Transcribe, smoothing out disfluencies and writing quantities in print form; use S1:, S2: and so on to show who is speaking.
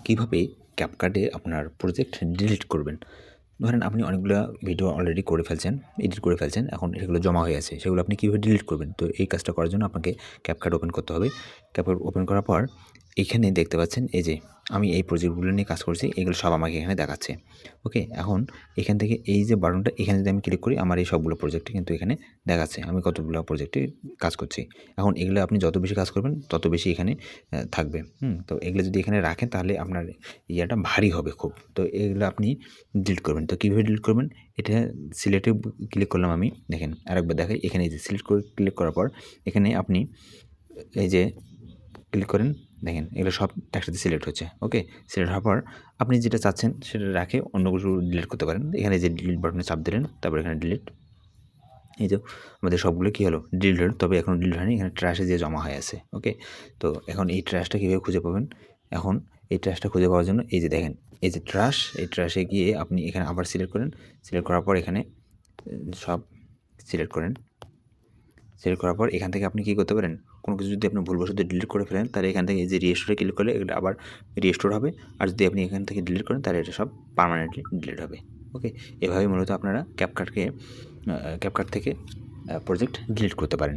S1: কীভাবে ক্যাপকাটে আপনার project delete করবেন। ধরেন আপনি অনেকগুলা ভিডিও অলরেডি করে ফেলছেন, এডিট করে ফেলছেন, এখন সেগুলো জমা হয়ে আছে। সেগুলো আপনি কীভাবে ডিলিট করবেন? তো এই কাজটা করার জন্য আপনাকে ক্যাপকাট ওপেন করতে হবে। ক্যাপকাট ওপেন করার পর এখানে দেখতে পাচ্ছেন এই যে আমি এই প্রজেক্টগুলো নিয়ে কাজ করছি, এগুলো সব আমাকে এখানে দেখাচ্ছে। ওকে? এখন এখান থেকে এই যে বাটনটা এখানে যদি আমি ক্লিক করি আমার এই সবগুলো প্রজেক্টই কিন্তু এখানে দেখাচ্ছে। আমি কতগুলো প্রজেক্টে কাজ করছি। এখন এগুলো আপনি যত বেশি কাজ করবেন তত বেশি এখানে থাকবে। তো এগুলো যদি এখানে রাখেন তাহলে আপনার ইয়াটা ভারী হবে খুব। তো এগুলো আপনি ডিলিট করবেন। তো কীভাবে ডিলিট করবেন? এটা সিলেক্টে ক্লিক করলাম আমি। দেখেন আরেকবার দেখাই। এখানে এই যে সিলেক্ট করে ক্লিক করার পর এখানে আপনি এই যে ক্লিক করেন, দেখেন এগুলো সব একসাথে সিলেক্ট হচ্ছে। ওকে? সিলেক্ট হওয়ার পর আপনি যেটা চাচ্ছেন সেটা রাখে অন্য কিছু ডিলিট করতে পারেন। এখানে যে ডিলিট বাটনে চাপ দিলেন, তারপর এখানে ডিলিট। এই যে আমাদের সবগুলো কী হলো? ডিলিট হলো। তবে এখনো ডিলিট হয়নি। এখানে ট্র্যাশে যেয়ে জমা হয়ে আছে। ওকে? তো এখন এই ট্র্যাশটা কীভাবে খুঁজে পাবেন? এখন এই ট্র্যাশটা খুঁজে পাওয়ার জন্য এই যে দেখেন, এই যে ট্র্যাশ, এই ট্র্যাশে গিয়ে আপনি এখানে আবার সিলেক্ট করেন। সিলেক্ট করার পর এখানে সব সিলেক্ট করেন। সিলেক্ট করার পর এখান থেকে আপনি কী করতে পারেন? কোনো কিছু যদি আপনি ভুলবশত ডিলিট করে ফেলেন, তাহলে এখান থেকে এই যে রিস্টোরে ক্লিক করলে এটা আবার রিস্টোর হবে। আর যদি আপনি এখান থেকে ডিলিট করেন তাহলে এটা সব পার্মানেন্টলি ডিলিট হবে। ওকে? এভাবেই মূলত আপনারা ক্যাপকাট থেকে প্রজেক্ট ডিলিট করতে পারেন।